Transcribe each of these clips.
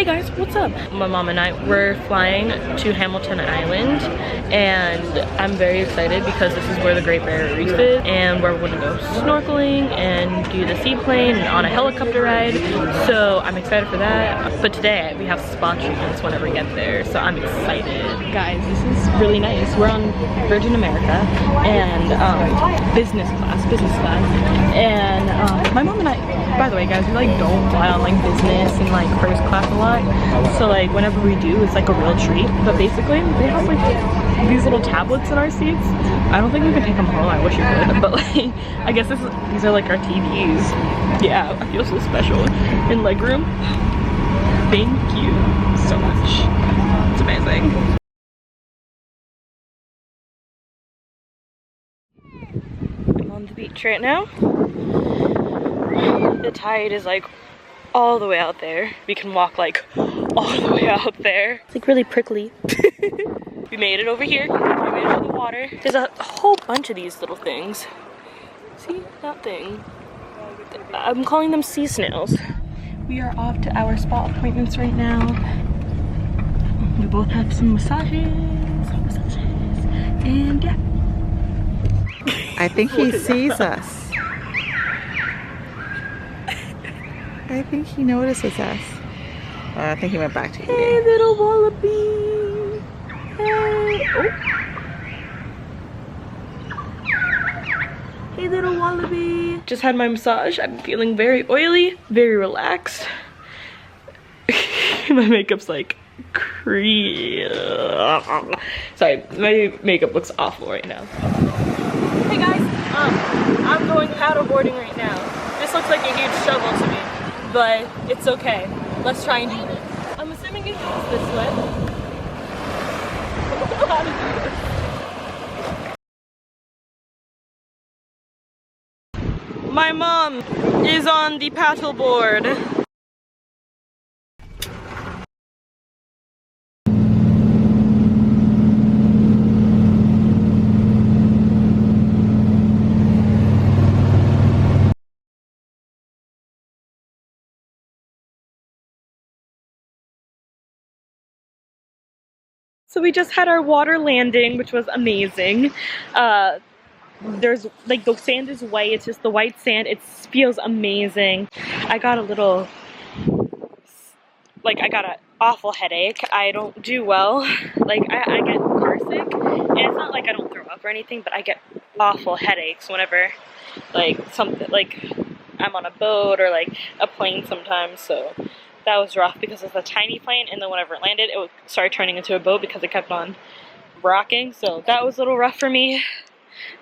Hey guys, what's up? My mom and I were flying to Hamilton Island, and I'm very excited because this is where the Great Barrier Reef is, and we're going to go snorkeling and do the seaplane and on a helicopter ride. So I'm excited for that. But today we have spa treatments whenever we get there, so I'm excited. Guys, this is really nice. We're on Virgin America and business class, and my mom and I, by the way guys, we like don't fly on like business and like first class a lot, so like whenever we do it's like a real treat. But basically they have like these little tablets in our seats. I don't think we can take them home. I wish we could, but like I guess these are like our TVs. Yeah, I feel so special. In legroom, thank you so much. It's amazing. I'm on the beach right now. The tide is like all the way out there. We can walk like all the way out there. It's like really prickly. We made it over here. We made it to the water. There's a whole bunch of these little things. See that thing? I'm calling them sea snails. We are off to our spa appointments right now. We both have some massages, and yeah. I think he sees us. I think he notices us. I think he went back to eating. Hey, little wallaby. Hey. Oh. Hey, little wallaby. Just had my massage. I'm feeling very oily, very relaxed. My makeup's like sorry, my makeup looks awful right now. Hey guys, I'm going paddleboarding right now. This looks like a huge shovel to me, but it's okay. Let's try and do this. I'm assuming it goes this way. I don't know how to do this. My mom is on the paddleboard. So we just had our water landing, which was amazing. There's like the sand is white, it's just the white sand. It feels amazing. I got a little, like I got an awful headache. I don't do well. Like I get car sick, and it's not like I don't throw up or anything, but I get awful headaches whenever like something, like I'm on a boat or like a plane sometimes. So that was rough because it's a tiny plane, and then whenever it landed, it started turning into a boat because it kept on rocking. So that was a little rough for me,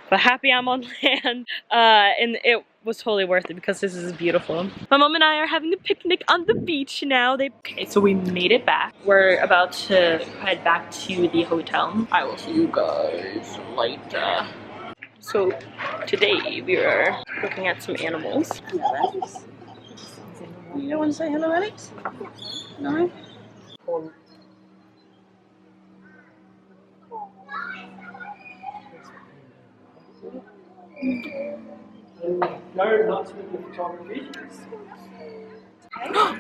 but happy I'm on land. And it was totally worth it because this is beautiful. My mom and I are having a picnic on the beach now. Okay, so we made it back. We're about to head back to the hotel. I will see you guys later. So today we are looking at some animals. You don't want to say hello, Alex? No?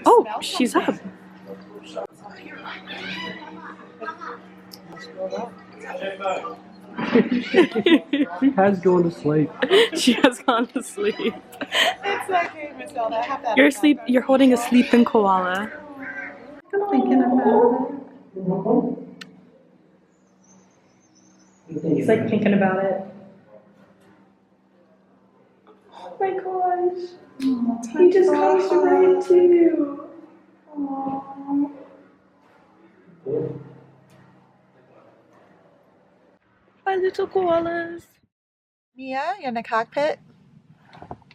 Oh, she's up. She has gone to sleep. She has gone to sleep. It's okay, Miss Zelda. I have that. You're holding a sleeping koala. I'm thinking about it. He's like thinking about it. Oh my gosh. He just crossed right too. Aww. My little koalas. Nia, you're in the cockpit?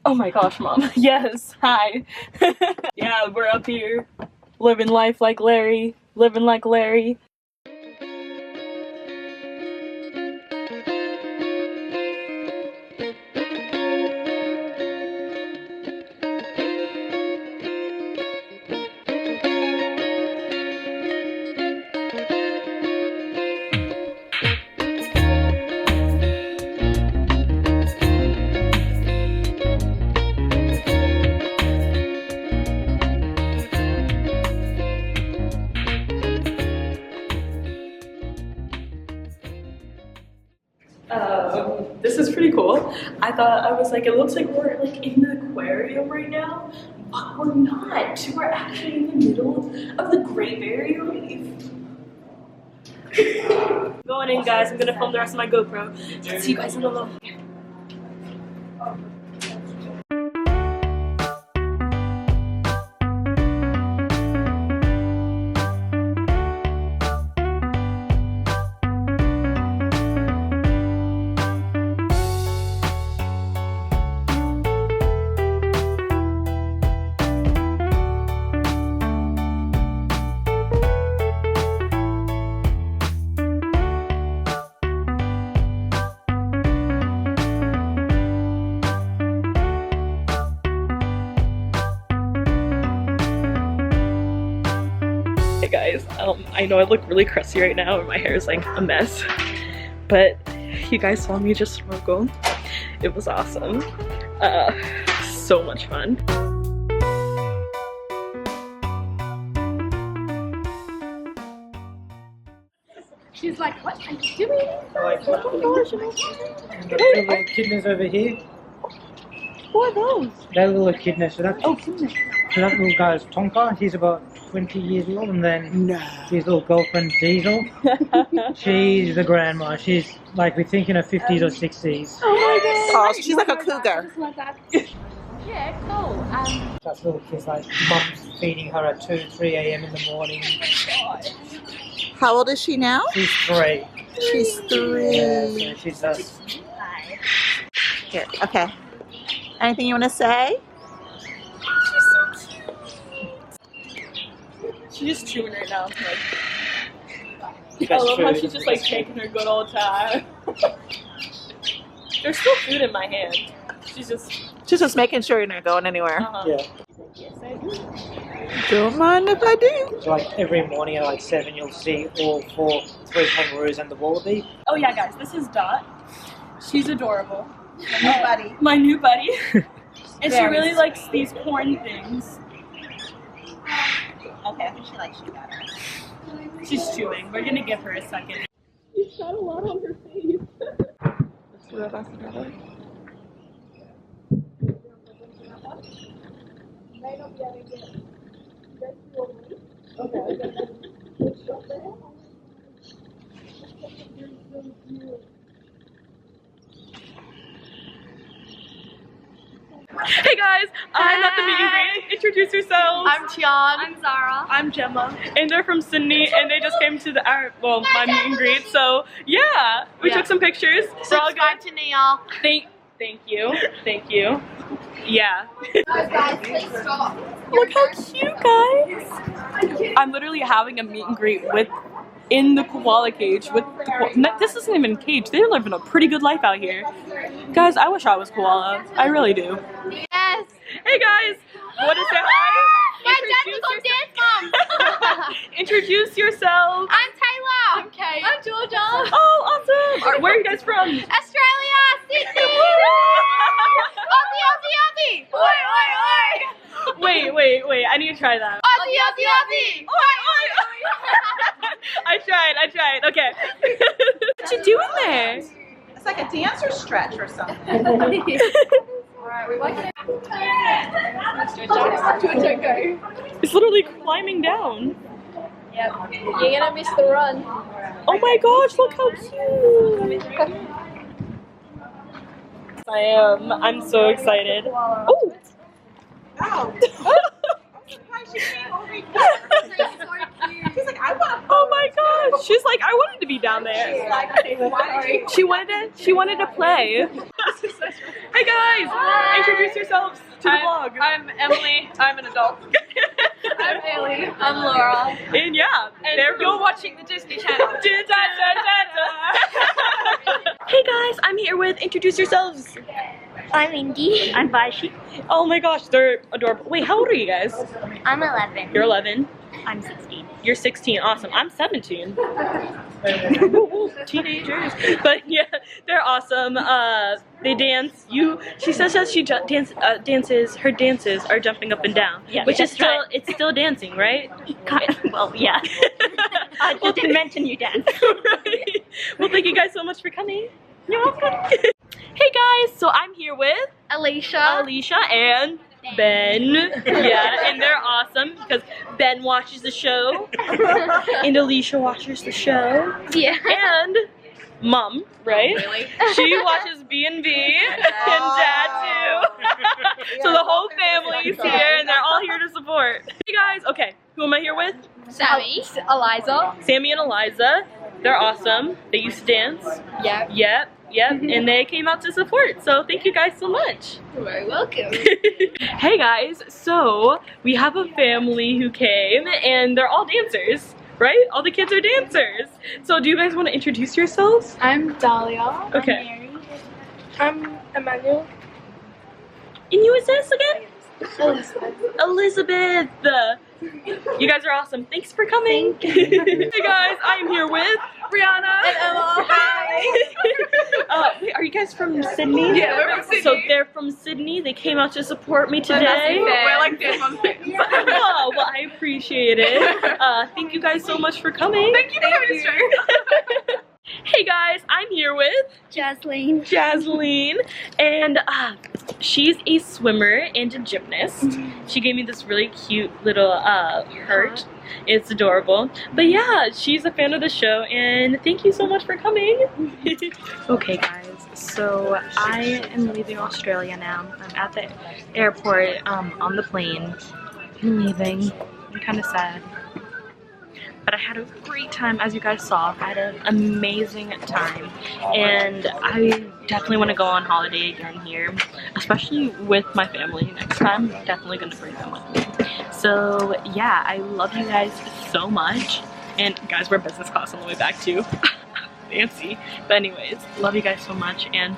Oh my gosh, Mom. Yes, hi. Yeah, we're up here living life like Larry, living like Larry. this is pretty cool. I thought, I was like, it looks like we're like in the aquarium right now, but we're not. We're actually in the middle of the Great Barrier Reef. Going in, guys. I'm gonna film the rest of my GoPro. See you guys in a little. Hey guys, I know I look really crusty right now and my hair is like a mess, but you guys saw me just snorkel. It was awesome. So much fun. She's like, what are you doing? Like, and the two little echidnas over here. Who are those? They're little echidnas. So that, Oh, goodness. so that little guy is Tonka. He's about 20 years old, and then his little girlfriend Diesel. She's the grandma. She's like, we think in her 50s or 60s. Oh my god. Oh, she's like a cougar. Yeah, cool. That little kid's like, mum's feeding her at 2, 3 a.m. in the morning. How old is she now? She's 3. She's 3. Yeah, so she's just. Good. Okay. Anything you want to say? She's just chewing right now. Like, I That's love how true. she's just like taking her good old time. There's still food in my hand. She's Just making sure you're not going anywhere. Yeah. Don't mind if I do. So like every morning at like 7, you'll see all 3 kangaroos and the wallaby. Oh yeah, guys, this is Dot. She's adorable. Buddy. My new buddy. And she Very really sweet. likes these corn things. Okay, I think she likes you better. She's chewing. We're gonna give her a second. She's got a lot on her face. Hey guys, I'm at the meet and greet. Introduce yourselves. I'm Tian. I'm Zara. I'm Gemma, and they're from Sydney, and they just came to my meet and greet. So yeah, we took some pictures. We're all Subscribe good. to Nia. Thank you. Yeah. Guys, please stop. Look how cute, guys. I'm literally having a meet and greet in the koala cage with this isn't even a cage. They're living a pretty good life out here. Guys, I wish I was koala. I really do. Yes. Hey guys, want to say hi? My identical dance mom. Introduce yourselves. I'm Taylor. I'm Kate. I'm Georgia. Oh, awesome. Where are you guys from? Australia, Sydney. Aussie, Aussie, Aussie. Oi, oi, oi. Wait. I need to try that. Aussie, Aussie, Aussie. Oi, oi, oi. I tried. Okay. What you doing there? It's like a dancer stretch or something. Alright, we like it. It's literally climbing down. Yep. You're gonna miss the run. Oh my gosh, look how cute. I am. I'm so excited. Oh. Oh. She's like, I want to. Oh my gosh. She's like, I wanted to be down there. She wanted to play. Hey guys, introduce yourselves to the vlog. I'm Emily. I'm an adult. I'm Haley. I'm Laura. And yeah, You're watching the Disney Channel. Hey guys, I'm here with introduce yourselves. I'm Indy. I'm Vashi. Oh my gosh, they're adorable. Wait, how old are you guys? I'm 11. You're 11. I'm 16. You're 16. Awesome. I'm 17. Teenagers. But yeah, they're awesome. They dance. She says that she dances. Her dances are jumping up and down, Yeah, which is that's right. it's still dancing, right? Well, yeah. I just didn't mention you dance. Right. Well, thank you guys so much for coming. You're welcome. guys, so I'm here with Alicia. and Ben. Yeah, and they're awesome because Ben watches the show and Alicia watches the show. Yeah. And Mom, right? Really? She watches B&B and Dad too. So the whole family's here and they're all here to support. Hey guys, okay, who am I here with? Sammy. Eliza. Sammy and Eliza. They're awesome. They used to dance. Yeah. Yep, and they came out to support. So thank you guys so much. You're very welcome. Hey guys, so we have a family who came and they're all dancers, right? All the kids are dancers. So do you guys want to introduce yourselves? I'm Dahlia. Okay. I'm Emmanuel. And you is this again? Elizabeth. Elizabeth. You guys are awesome. Thanks for coming. Hey guys, I'm here with Brianna And Emma. Hi. Wait, are you guys from Sydney? Yeah, we're from Sydney. So they're from Sydney. They came out to support me today. We're like fans. Oh, well, I appreciate it. Thank you guys so much for coming. Thank you for having us straight. Hey guys, I'm here with Jasleen, and she's a swimmer and a gymnast. She gave me this really cute little heart. It's adorable. But yeah, she's a fan of the show, and thank you so much for coming. Okay guys, so I am leaving Australia now. I'm at the airport on the plane. I'm leaving. I'm kind of sad. But I had a great time, as you guys saw. I had an amazing time, and I definitely want to go on holiday again here, especially with my family next time. I'm definitely going to bring them with me. So yeah, I love you guys so much, and guys, we're business class on the way back too. Fancy. But anyways, love you guys so much, and